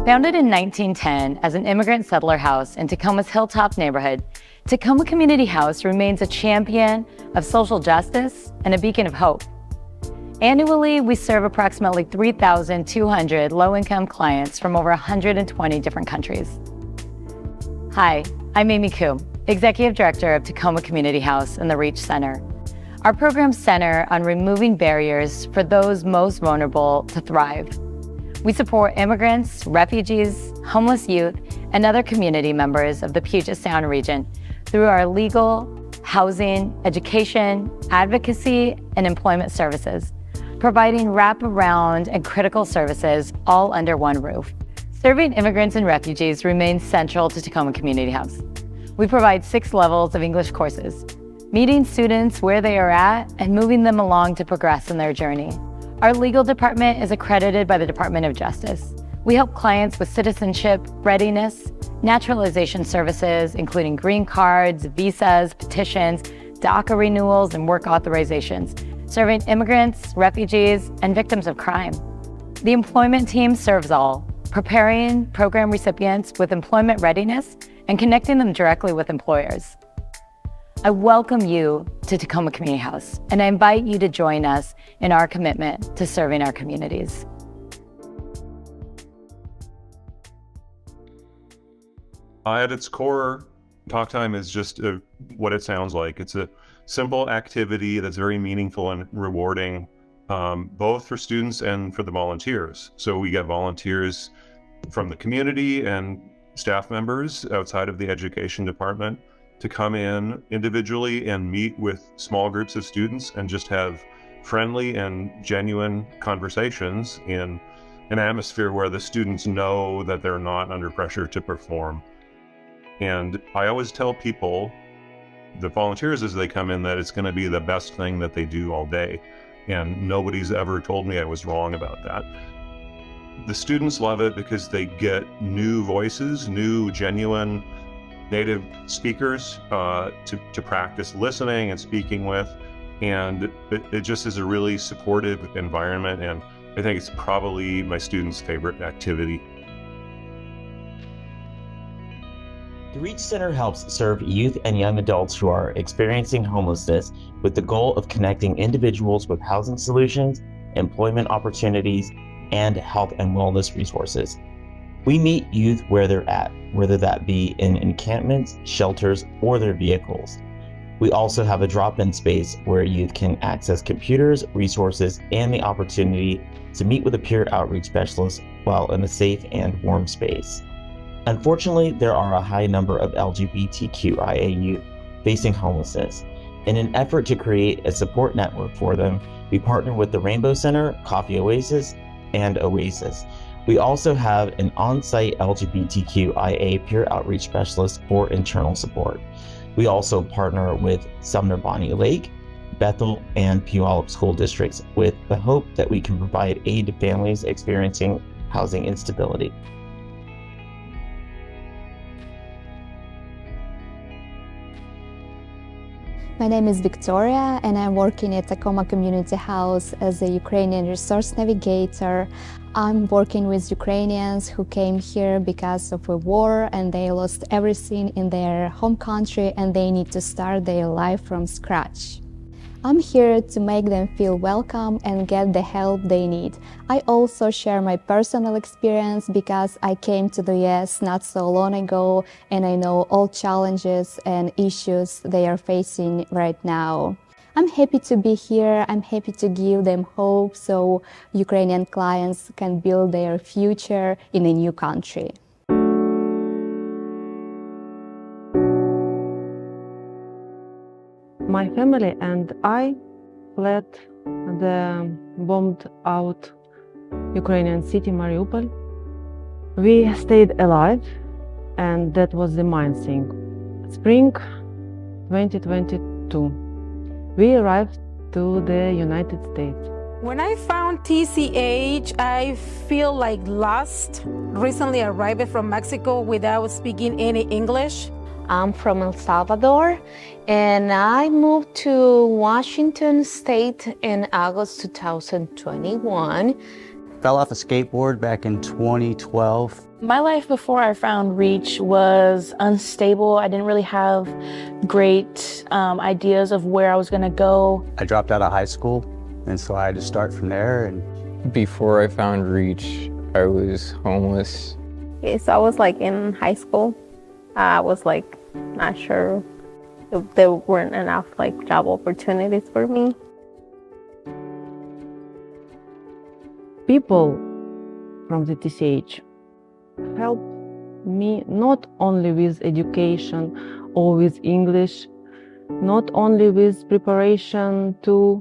Founded in 1910 as an immigrant settler house in Tacoma's Hilltop neighborhood, Tacoma Community House remains a champion of social justice and a beacon of hope. Annually, we serve approximately 3,200 low-income clients from over 120 different countries. Hi, I'm Amy Koo, Executive Director of Tacoma Community House and the Reach Center. Our programs center on removing barriers for those most vulnerable to thrive. We support immigrants, refugees, homeless youth, and other community members of the Puget Sound region through our legal, housing, education, advocacy, and employment services, providing wraparound and critical services all under one roof. Serving immigrants and refugees remains central to Tacoma Community House. We provide 6 levels of English courses, meeting students where they are at and moving them along to progress in their journey. Our legal department is accredited by the Department of Justice. We help clients with citizenship, readiness, naturalization services, including green cards, visas, petitions, DACA renewals, and work authorizations, serving immigrants, refugees, and victims of crime. The employment team serves all, preparing program recipients with employment readiness and connecting them directly with employers. I welcome you to Tacoma Community House, and I invite you to join us in our commitment to serving our communities. At its core, Talk Time is just what it sounds like. It's a simple activity that's very meaningful and rewarding, both for students and for the volunteers. So we get volunteers from the community and staff members outside of the education department to come in individually and meet with small groups of students and just have friendly and genuine conversations in an atmosphere where the students know that they're not under pressure to perform. And I always tell people, the volunteers as they come in, that it's going to be the best thing that they do all day. And nobody's ever told me I was wrong about that. The students love it because they get new voices, new genuine native speakers to practice listening and speaking with. And it just is a really supportive environment. And I think it's probably my students' favorite activity. The Reach Center helps serve youth and young adults who are experiencing homelessness with the goal of connecting individuals with housing solutions, employment opportunities, and health and wellness resources. We meet youth where they're at, whether that be in encampments, shelters, or their vehicles. We also have a drop-in space where youth can access computers, resources, and the opportunity to meet with a peer outreach specialist while in a safe and warm space. Unfortunately, there are a high number of LGBTQIA youth facing homelessness. In an effort to create a support network for them, we partner with the Rainbow Center, Coffee Oasis, and Oasis. We also have an on-site LGBTQIA peer outreach specialist for internal support. We also partner with Sumner Bonnie Lake, Bethel, and Puyallup school districts with the hope that we can provide aid to families experiencing housing instability. My name is Victoria, and I'm working at Tacoma Community House as a Ukrainian resource navigator. I'm working with Ukrainians who came here because of a war and they lost everything in their home country and they need to start their life from scratch. I'm here to make them feel welcome and get the help they need. I also share my personal experience because I came to the US not so long ago and I know all challenges and issues they are facing right now. I'm happy to be here. I'm happy to give them hope so Ukrainian clients can build their future in a new country. My family and I fled the bombed out Ukrainian city Mariupol. We stayed alive, and that was the main thing. Spring 2022, we arrived to the United States. When I found TCH, I feel like lost. Recently arrived from Mexico without speaking any English. I'm from El Salvador, and I moved to Washington State in August 2021. Fell off a skateboard back in 2012. My life before I found Reach was unstable. I didn't really have great ideas of where I was going to go. I dropped out of high school, and so I had to start from there. And before I found Reach, I was homeless. Okay, so I was like in high school. I was like not sure if there weren't enough like job opportunities for me. People from the TCH help me not only with education or with English, not only with preparation to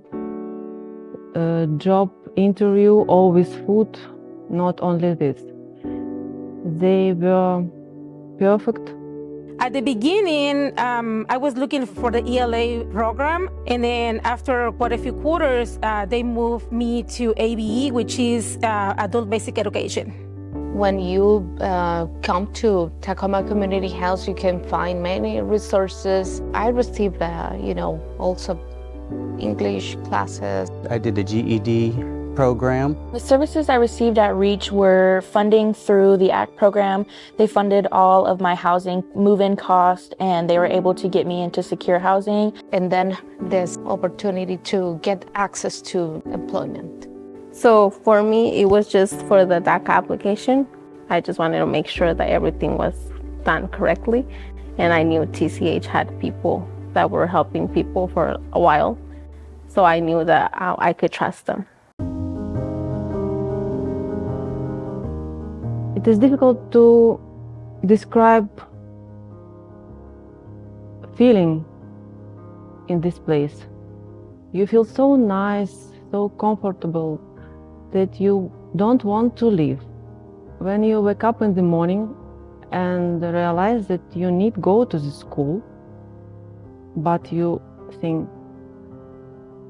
a job interview or with food, not only this. They were perfect. At the beginning, I was looking for the ELA program, and then after quite a few quarters, they moved me to ABE, which is Adult Basic Education. When you come to Tacoma Community House, you can find many resources. I received, also English classes. I did the GED program. The services I received at Reach were funding through the ACT program. They funded all of my housing move-in cost, and they were able to get me into secure housing. And then there's opportunity to get access to employment. So for me, it was just for the DACA application. I just wanted to make sure that everything was done correctly. And I knew TCH had people that were helping people for a while. So I knew that I could trust them. It is difficult to describe feeling in this place. You feel so nice, so comfortable that you don't want to leave. When you wake up in the morning and realize that you need go to the school, but you think,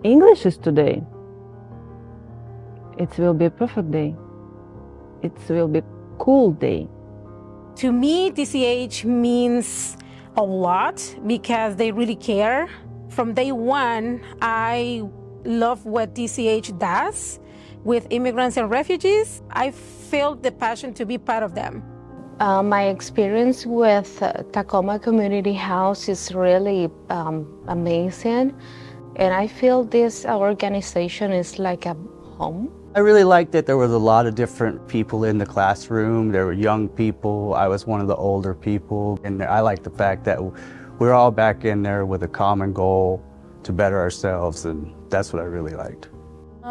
English is today. It will be a perfect day. It will be cool day. To me, TCH means a lot because they really care. From day one, I love what TCH does with immigrants and refugees. I felt the passion to be part of them. My experience with Tacoma Community House is really amazing. And I feel this organization is like a home. I really liked that there was a lot of different people in the classroom. There were young people. I was one of the older people. And I like the fact that we're all back in there with a common goal to better ourselves. And that's what I really liked.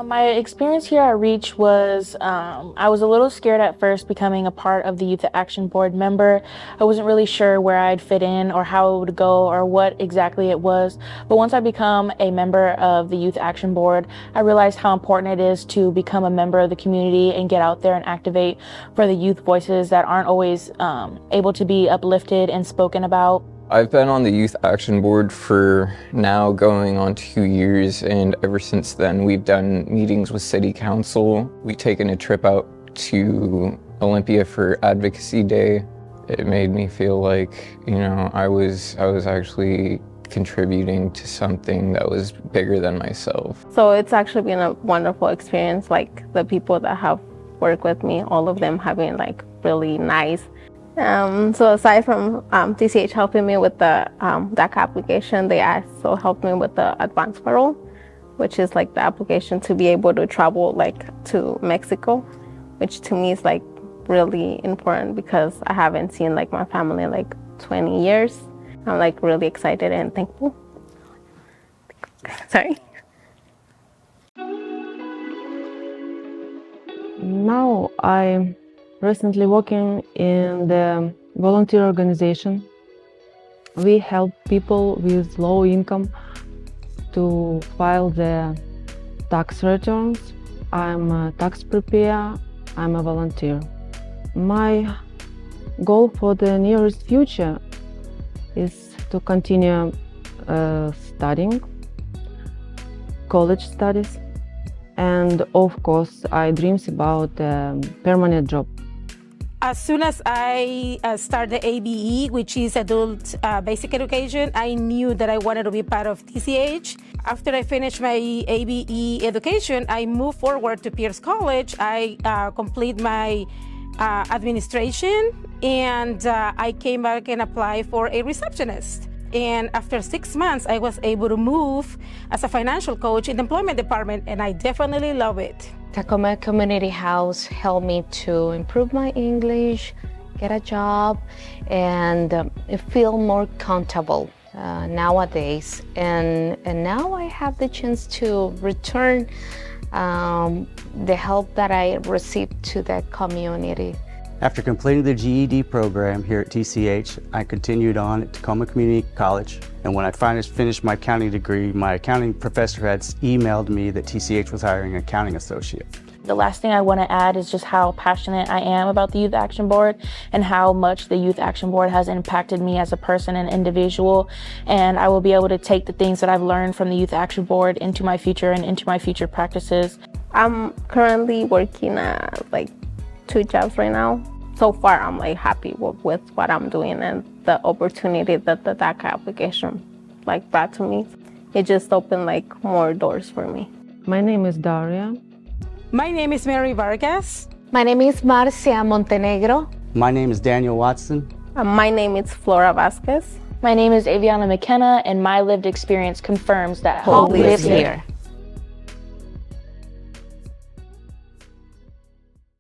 My experience here at Reach was, I was a little scared at first becoming a part of the Youth Action Board member. I wasn't really sure where I'd fit in or how it would go or what exactly it was. But once I become a member of the Youth Action Board, I realized how important it is to become a member of the community and get out there and activate for the youth voices that aren't always able to be uplifted and spoken about. I've been on the Youth Action Board for now going on 2 years, and ever since then we've done meetings with City Council. We've taken a trip out to Olympia for Advocacy Day. It made me feel like, I was actually contributing to something that was bigger than myself. So it's actually been a wonderful experience, like the people that have worked with me, all of them have been like really nice. So aside from TCH helping me with the DACA application, they also helped me with the advance parole, which is like the application to be able to travel like to Mexico, which to me is like really important because I haven't seen like my family in like 20 years. I'm like really excited and thankful. Sorry. Now I'm recently working in the volunteer organization. We help people with low income to file their tax returns. I'm a tax preparer, I'm a volunteer. My goal for the nearest future is to continue studying, college studies, and of course I dreams about a permanent job. As soon as I started the ABE, which is Adult Basic Education, I knew that I wanted to be part of TCH. After I finished my ABE education, I moved forward to Pierce College. I complete my administration, and I came back and applied for a receptionist. And after 6 months, I was able to move as a financial coach in the employment department, and I definitely love it. Tacoma Community House helped me to improve my English, get a job, and feel more comfortable nowadays. And now I have the chance to return the help that I received to the community. After completing the GED program here at TCH, I continued on at Tacoma Community College. And when I finally finished my accounting degree, my accounting professor had emailed me that TCH was hiring an accounting associate. The last thing I want to add is just how passionate I am about the Youth Action Board and how much the Youth Action Board has impacted me as a person and individual. And I will be able to take the things that I've learned from the Youth Action Board into my future and into my future practices. I'm currently working like 2 jobs right now. So far, I'm like happy with what I'm doing and the opportunity that the DACA application like brought to me. It just opened like more doors for me. My name is Daria. My name is Mary Vargas. My name is Marcia Montenegro. My name is Daniel Watson. My name is Flora Vasquez. My name is Aviana McKenna, and my lived experience confirms that Hope lives here.